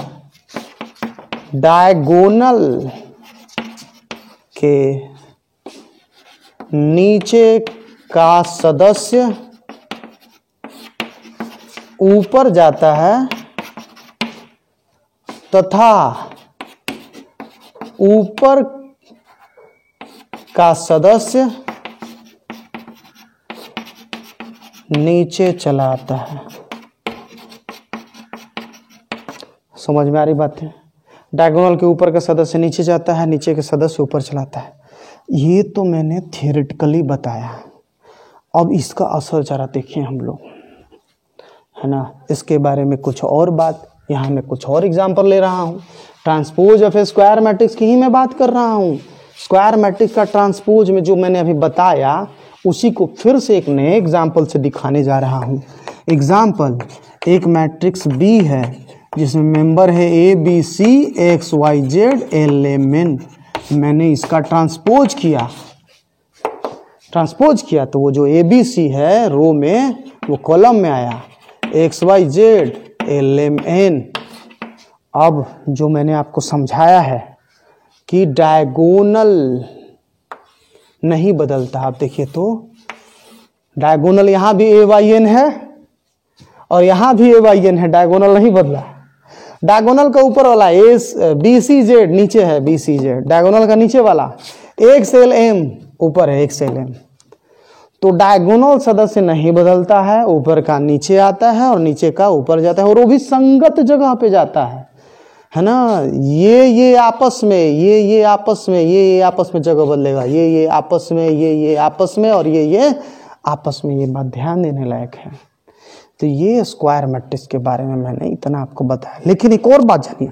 डायगोनल के नीचे का सदस्य ऊपर जाता है तथा ऊपर का सदस्य नीचे चला आता है। समझ में आ रही बात है? डायगोनल के ऊपर का सदस्य नीचे जाता है, नीचे के सदस्य ऊपर चलाता है। ये तो मैंने थियोरेटिकली बताया, अब इसका असर जरा देखिए हम लोग, है ना। इसके बारे में कुछ और बात, यहाँ मैं कुछ और एग्जांपल ले रहा हूँ। Transpose of A square matrix की ही मैं बात कर रहा हूँ। स्क्वायर मैट्रिक्स का ट्रांसपोज में जो मैंने अभी बताया उसी को फिर से एक नए एग्जाम्पल से दिखाने जा रहा हूँ। एग्जाम्पल, एक मैट्रिक्स बी है जिसमें मेंबर है A B C X Y Z element. मैंने इसका ट्रांसपोज किया तो वो जो ए बी सी है रो में वो कॉलम में आया, एक्स वाई जेड एलिमेंट। अब जो मैंने आपको समझाया है कि डायगोनल नहीं बदलता, आप देखिए तो डायगोनल यहाँ भी ए वाई एन है और यहाँ भी ए वाई एन है, डायगोनल नहीं बदला। डायगोनल का ऊपर वाला बी सी जेड नीचे है, बी सी जेड डायगोनल का नीचे वाला एक्स एल एम ऊपर है, एक्स एल एम। तो डायगोनल सदस्य नहीं बदलता है, ऊपर का नीचे आता है और नीचे का ऊपर जाता है और वो भी संगत जगह पे जाता है ना। ये आपस में ये आपस में ये आपस में जगह बदलेगा, ये आपस में ये आपस में और ये आपस में। ये बात ध्यान देने लायक है। तो ये स्क्वायर मैट्रिक्स के बारे में मैंने इतना आपको बताया। लेकिन एक और बात जानिए,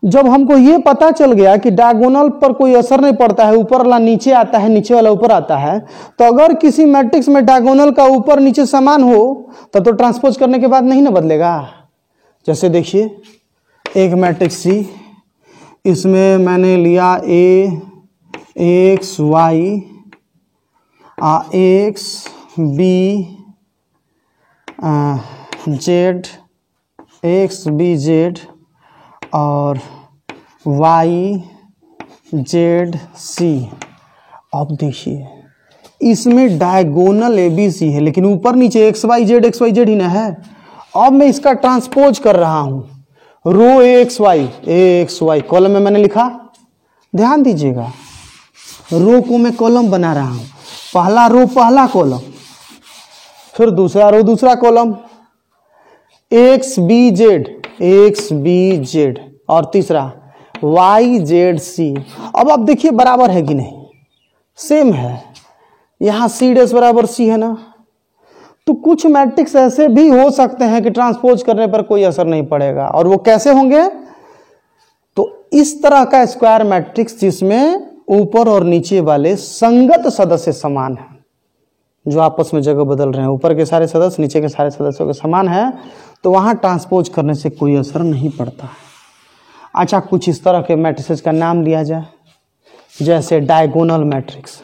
जब हमको ये पता चल गया कि डायगोनल पर कोई असर नहीं पड़ता है, ऊपर वाला नीचे आता है, नीचे वाला ऊपर आता है, तो अगर किसी मैट्रिक्स में डायगोनल का ऊपर नीचे समान हो तब तो ट्रांसपोज करने के बाद नहीं ना बदलेगा। जैसे देखिए एक मैट्रिक्स सी, इसमें मैंने लिया A X Y X B Z X B Z और वाई जेड सी। अब देखिए इसमें डायगोनल ए बी सी है लेकिन ऊपर नीचे एक्स वाई जेड ही ना है। अब मैं इसका ट्रांसपोज कर रहा हूं, रो ए एक्स वाई कॉलम में मैंने लिखा, ध्यान दीजिएगा रो को मैं कॉलम बना रहा हूं, पहला रो पहला कॉलम, फिर दूसरा रो दूसरा कॉलम, एक्स बी जेड और तीसरा वाई जेड सी। अब आप देखिए बराबर है कि नहीं, सेम है, यहां सी डैश बराबर सी है ना। तो कुछ मैट्रिक्स ऐसे भी हो सकते हैं कि ट्रांसपोज करने पर कोई असर नहीं पड़ेगा, और वो कैसे होंगे? तो इस तरह का स्क्वायर मैट्रिक्स जिसमें ऊपर और नीचे वाले संगत सदस्य समान हैं, जो आपस में जगह बदल रहे हैं, ऊपर के सारे सदस्य नीचे के सारे सदस्यों के समान है, तो वहां ट्रांसपोज करने से कोई असर नहीं पड़ता। अच्छा, कुछ इस तरह के मैट्रिसेस का नाम लिया जाए, जैसे डायगोनल मैट्रिक्स।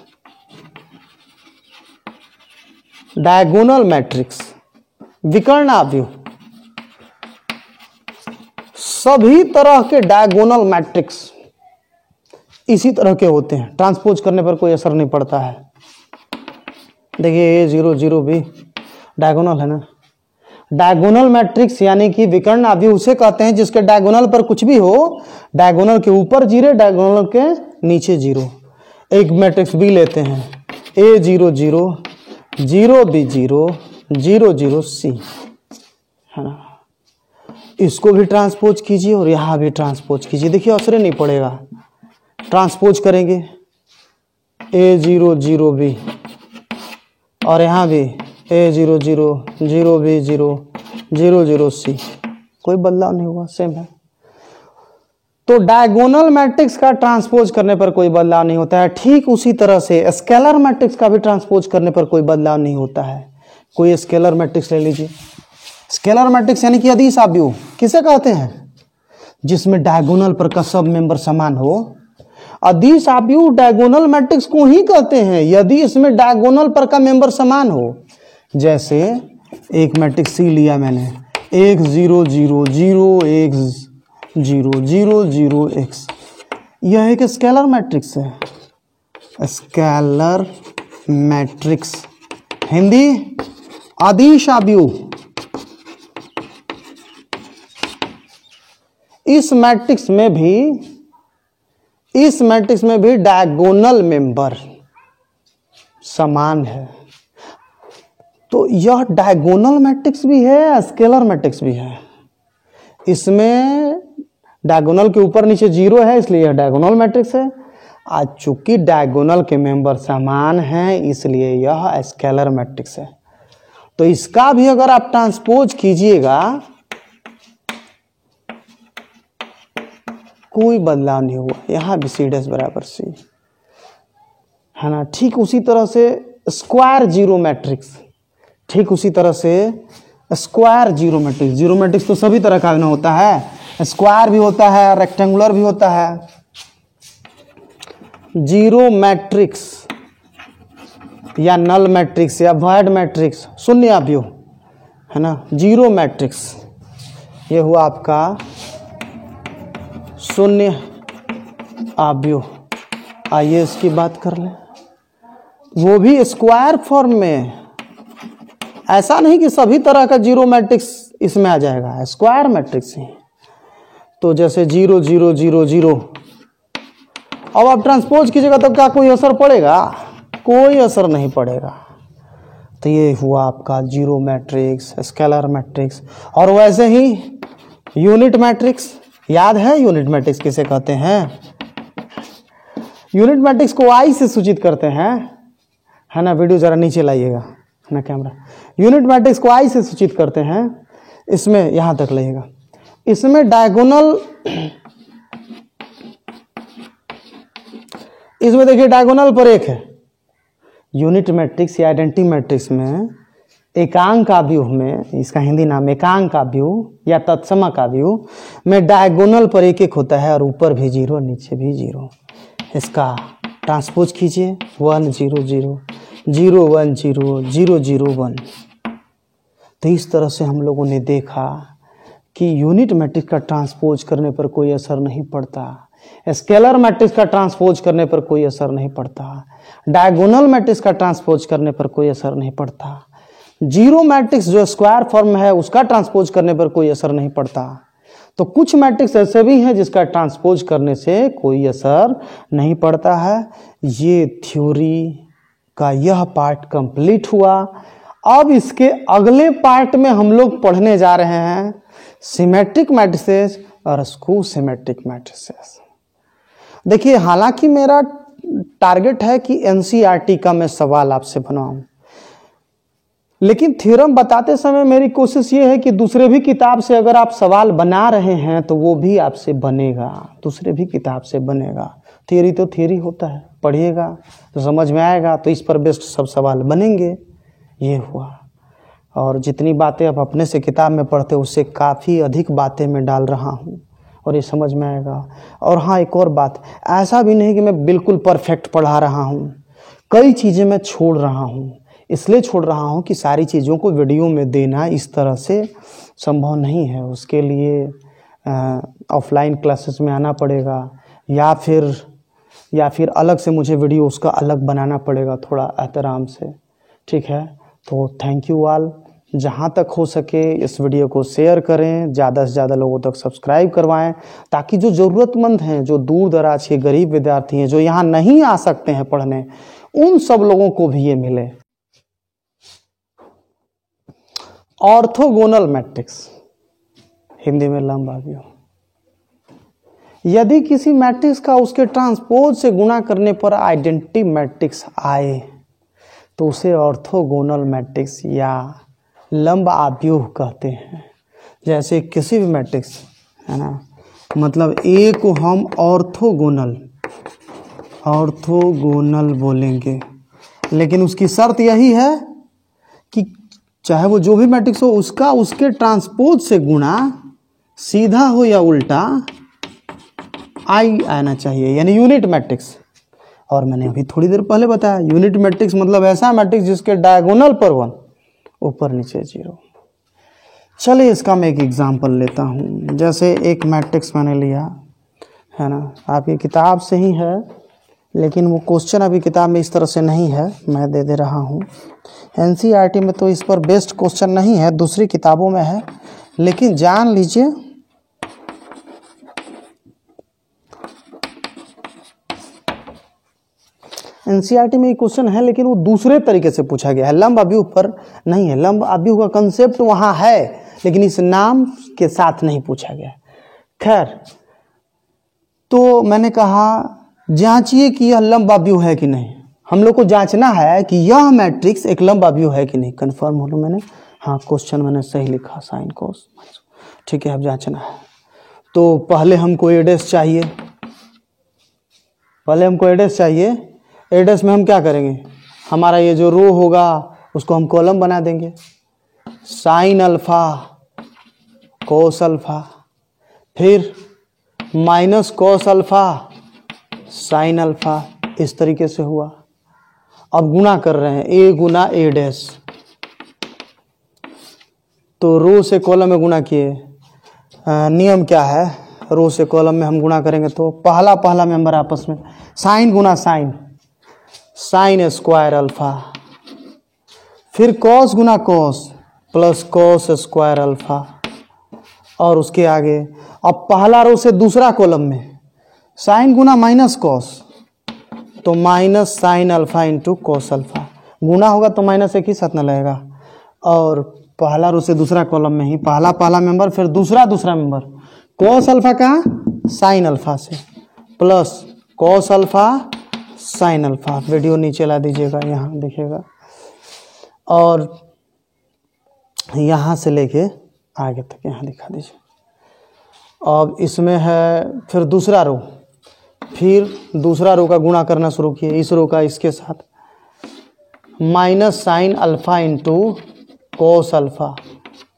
डायगोनल मैट्रिक्स विकर्ण आव्यूह, सभी तरह के डायगोनल मैट्रिक्स इसी तरह के होते हैं, ट्रांसपोज करने पर कोई असर नहीं पड़ता है। देखिए A0 0 भी डायगोनल है ना। डायगोनल मैट्रिक्स यानी कि विकर्ण आव्यूह उसे कहते हैं जिसके डायगोनल पर कुछ भी हो, डायगोनल के ऊपर 0, डायगोनल के नीचे 0। एक मैट्रिक्स B लेते हैं, A0 0 0B 0 0 0 C, है ना। इसको भी ट्रांसपोज कीजिए और यहाँ भी ट्रांसपोज कीजिए, देखिए असर नहीं पड़ेगा। ट्रांसपोज करेंगे A0 0B और यहाँ भी A0 0 0B 0 0 0 C, कोई बदलाव नहीं हुआ, सेम है। तो डायगोनल मैट्रिक्स का ट्रांसपोज करने पर कोई बदलाव नहीं होता है। ठीक उसी तरह से स्केलर मैट्रिक्स का भी ट्रांसपोज करने पर कोई बदलाव नहीं होता है। कोई स्केलर मैट्रिक्स ले लीजिए। स्केलर मैट्रिक्स यानी कि अदिश आव्यूह किसे कहते हैं? जिसमें डायगोनल पर का सब मेंबर समान हो। अदिश आव्यूह डायगोनल मैट्रिक्स को ही कहते हैं यदि इसमें डायगोनल पर का मेंबर समान हो। जैसे एक मैट्रिक्स सी लिया मैंने, 1 0 0 0 1 0 0 0 x, यह एक स्केलर मैट्रिक्स है। स्केलर मैट्रिक्स, हिंदी अदिश आव्यूह। इस मैट्रिक्स में भी डायगोनल मेंबर समान है। तो यह डायगोनल मैट्रिक्स भी है, स्केलर मैट्रिक्स भी है। इसमें डायगोनल के ऊपर नीचे 0 है, इसलिए यह डायगोनल मैट्रिक्स है। आज चूंकि डायगोनल के मेंबर समान हैं, इसलिए यह स्केलर मैट्रिक्स है। तो इसका भी अगर आप ट्रांसपोज कीजिएगा कोई बदलाव नहीं हुआ, यहाँ भी C डैश बराबर C, है ना। ठीक उसी तरह से स्क्वायर जीरो मैट्रिक्स, ठीक उसी तरह से square zero matrix. Zero matrix तो सभी तरह का ना होता है, स्क्वायर भी होता है, रेक्टेंगुलर भी होता है। जीरो मैट्रिक्स या नल मैट्रिक्स या वॉइड मैट्रिक्स, शून्य आव्यूह, है ना। जीरो मैट्रिक्स ये हुआ आपका शून्य आव्यूह। आइए इसकी बात कर लें, वो भी स्क्वायर फॉर्म में। ऐसा नहीं कि सभी तरह का जीरो मैट्रिक्स इसमें आ जाएगा, स्क्वायर मैट्रिक्स ही। तो जैसे 0 0 0 0, अब आप ट्रांसपोज कीजिएगा तब क्या कोई असर पड़ेगा? कोई असर नहीं पड़ेगा। तो ये हुआ आपका जीरो मैट्रिक्स, स्केलर मैट्रिक्स। और वैसे ही यूनिट मैट्रिक्स, याद है यूनिट मैट्रिक्स किसे कहते हैं? यूनिट मैट्रिक्स को I से सूचित करते हैं, है ना। वीडियो जरा नीचे लाइएगा, है ना कैमरा। यूनिट मैट्रिक्स को I से सूचित करते हैं। इसमें यहां तक लाइएगा। इसमें डायगोनल, इसमें देखिए डायगोनल पर 1 है। यूनिट मैट्रिक्स या आइडेंटिटी मैट्रिक्स में एकांक आव्यूह में, इसका हिंदी नाम एकांक आव्यूह या तत्समक आव्यूह में डायगोनल पर 1 1 होता है और ऊपर भी 0 नीचे भी 0। इसका ट्रांसपोज कीजिए 1 0 0 0 1 0 0 0 1। तो इस तरह से हम लोगों ने देखा कि यूनिट मैट्रिक्स का ट्रांसपोज करने पर कोई असर नहीं पड़ता, स्केलर मैट्रिक्स का ट्रांसपोज करने पर कोई असर नहीं पड़ता, डायगोनल मैट्रिक्स का ट्रांसपोज करने पर कोई असर नहीं पड़ता, जीरो मैट्रिक्स जो स्क्वायर फॉर्म है उसका ट्रांसपोज करने पर कोई असर नहीं पड़ता। तो कुछ मैट्रिक्स ऐसे भी हैं जिसका ट्रांसपोज करने से कोई असर नहीं पड़ता है। ये थ्योरी का यह पार्ट कंप्लीट हुआ। अब इसके अगले पार्ट में हम लोग पढ़ने जा रहे हैं सिमेट्रिक मैट्रिसेस और स्क्यू सिमेट्रिक मैट्रिसेस। देखिए, हालांकि मेरा टारगेट है कि एनसीईआरटी का मैं सवाल आपसे बनवाऊं, लेकिन थ्योरम बताते समय मेरी कोशिश ये है कि दूसरे भी किताब से अगर आप सवाल बना रहे हैं तो वो भी आपसे बनेगा, दूसरे भी किताब से बनेगा। थियरी तो थियरी होता है, पढ़िएगा तो समझ में आएगा, तो इस पर बेस्ड सब सवाल बनेंगे। ये हुआ। और जितनी बातें आप अपने से किताब में पढ़ते उससे काफ़ी अधिक बातें मैं डाल रहा हूँ और ये समझ में आएगा। और हाँ, एक और बात, ऐसा भी नहीं कि मैं बिल्कुल परफेक्ट पढ़ा रहा हूँ, कई चीज़ें मैं छोड़ रहा हूँ। इसलिए छोड़ रहा हूँ कि सारी चीज़ों को वीडियो में देना इस तरह से संभव नहीं है। उसके लिए ऑफलाइन क्लासेस में आना पड़ेगा या फिर अलग से मुझे वीडियो उसका अलग बनाना पड़ेगा थोड़ा एहतराम से। ठीक है, तो थैंक यू ऑल। जहाँ तक हो सके इस वीडियो को शेयर करें, ज़्यादा से ज़्यादा लोगों तक सब्सक्राइब करवाएं, ताकि जो ज़रूरतमंद हैं, जो दूर दराज के गरीब विद्यार्थी हैं, जो यहाँ नहीं आ सकते हैं पढ़ने, उन सब लोगों को भी ये मिले। ऑर्थोगोनल मैट्रिक्स, हिंदी में लंब अवयव। यदि किसी मैट्रिक्स का उसके ट्रांसपोज से गुणा करने पर आइडेंटिटी मैट्रिक्स आए तो उसे ऑर्थोगोनल मैट्रिक्स या लंब अवयव कहते हैं। जैसे किसी भी मैट्रिक्स है ना, मतलब ए को हम ऑर्थोगोनल बोलेंगे, लेकिन उसकी शर्त यही है कि चाहे वो जो भी मैट्रिक्स हो उसका उसके ट्रांसपोज से गुणा सीधा हो या उल्टा आई आना चाहिए, यानी यूनिट मैट्रिक्स। और मैंने अभी थोड़ी देर पहले बताया यूनिट मैट्रिक्स मतलब ऐसा मैट्रिक्स जिसके डायगोनल पर 1 ऊपर नीचे 0। चलिए इसका मैं एक एग्जांपल लेता हूँ। जैसे एक मैट्रिक्स मैंने लिया है ना, आपकी किताब से ही है, लेकिन वो क्वेश्चन अभी किताब में इस तरह से नहीं है, मैं दे रहा हूँ। एनसीईआरटी में तो इस पर बेस्ट क्वेश्चन नहीं है, दूसरी किताबों में है, लेकिन जान लीजिए एनसीईआरटी में ये क्वेश्चन है, लेकिन वो दूसरे तरीके से पूछा गया है, लंब अवयव पर नहीं है। लंब अवयव का कंसेप्ट वहाँ है, लेकिन इस नाम के साथ नहीं पूछा गया। खैर, तो मैंने कहा जांचिए कि यह लंब अवयव है कि नहीं। हम लोग को जांचना है कि यह मैट्रिक्स एक लंब अवयव है कि नहीं। कंफर्म हो लो मैंने, हाँ क्वेश्चन मैंने सही लिखा, साइन कोस, ठीक है। अब जांचना है तो पहले हमको एडेस चाहिए, एडेस में हम क्या करेंगे, हमारा ये जो रो होगा उसको हम कॉलम बना देंगे, साइन अल्फा कोस अल्फा, फिर minus cos alpha sine alpha, इस तरीके से हुआ। अब गुणा कर रहे हैं ए गुना ए डैश, तो रो से कॉलम में गुणा किए। नियम क्या है, रो से कॉलम में हम गुणा करेंगे तो पहला मेंबर आपस में साइन गुना साइन, साइन स्क्वायर अल्फा, फिर कॉस गुना cos plus cos square alpha, और उसके आगे अब पहला रो से दूसरा कॉलम में साइन गुना माइनस कॉस, तो minus sine alpha into cos alpha, गुना होगा तो माइनस एक ही साथ न लगेगा। और पहला रो से दूसरा कॉलम में ही पहला मेंबर, फिर दूसरा मेंबर कॉस अल्फा का साइन अल्फा से plus cos alpha sine alpha. Video नीचे ला दीजिएगा, यहाँ दिखेगा, और यहाँ से लेके आगे तक यहाँ दिखा दीजिए। अब इसमें है फिर दूसरा रो का गुणा करना शुरू किए, इस रो का इसके साथ, minus sine alpha into cos alpha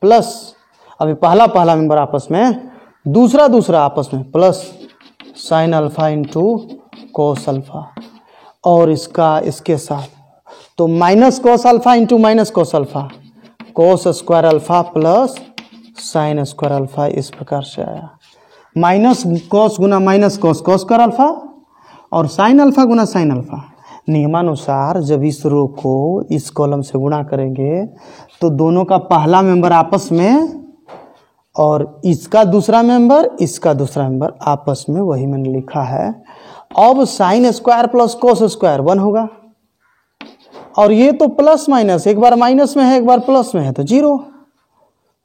plus अभी पहला मेंबर आपस में, दूसरा आपस में plus sine alpha into cos alpha, और इसका इसके साथ तो minus cos alpha into minus cos alpha, cos square alpha plus sine square alpha, इस प्रकार से आया। माइनस कॉस गुना minus cos, cos square alpha, और साइन अल्फा गुना साइन अल्फा। नियमानुसार जब इस रो को इस कॉलम से गुणा करेंगे तो दोनों का पहला मेंबर आपस में और इसका दूसरा मेंबर आपस में, वही मैंने लिखा है। अब sine square plus cos square 1 होगा, और ये तो प्लस माइनस, एक बार माइनस में है एक बार प्लस में है तो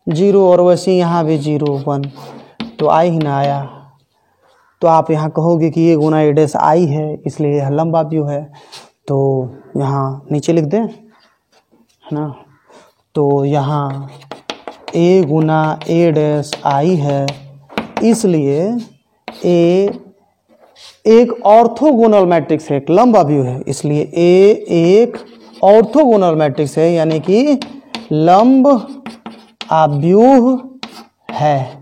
0, और वैसे यहाँ भी 0 1, तो आई ही ना आया। तो आप यहाँ कहोगे कि ये गुना ए डैश आई है, इसलिए यह लंब अवयव है, तो यहाँ नीचे लिख दें, है ना। तो यहाँ ए गुना ए डैश आई है, इसलिए ए एक ऑर्थोगोनल मैट्रिक्स है, एक लंब अवयव है, इसलिए ए एक ऑर्थोगोनल मैट्रिक्स है, यानी कि लंब अवयव है,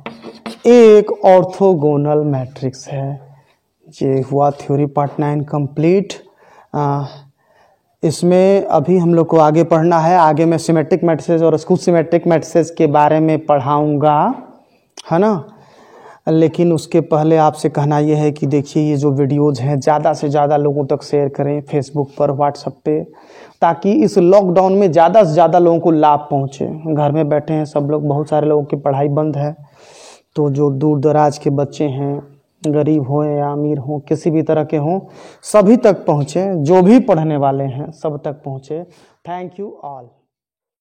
एक ऑर्थोगोनल मैट्रिक्स है। ये हुआ थ्योरी पार्ट 9 कंप्लीट। इसमें अभी हम लोग को आगे पढ़ना है, आगे मैं सिमेट्रिक मैट्रिसेस और स्कूल सिमेट्रिक मैट्रिसेस के बारे में पढ़ाऊंगा, है ना। लेकिन उसके पहले आपसे कहना यह है कि देखिए ये जो वीडियोज़ हैं ज़्यादा से ज़्यादा लोगों तक शेयर करें, फेसबुक पर, व्हाट्सएप पे, ताकि इस लॉकडाउन में ज़्यादा से ज़्यादा लोगों को लाभ पहुँचे। घर में बैठे हैं सब लोग, बहुत सारे लोगों की पढ़ाई बंद है, तो जो दूर दराज के बच्चे हैं, गरीब हो या अमीर हो, किसी भी तरह के हों, सभी तक पहुँचे, जो भी पढ़ने वाले हैं सब तक पहुँचे। Thank you all.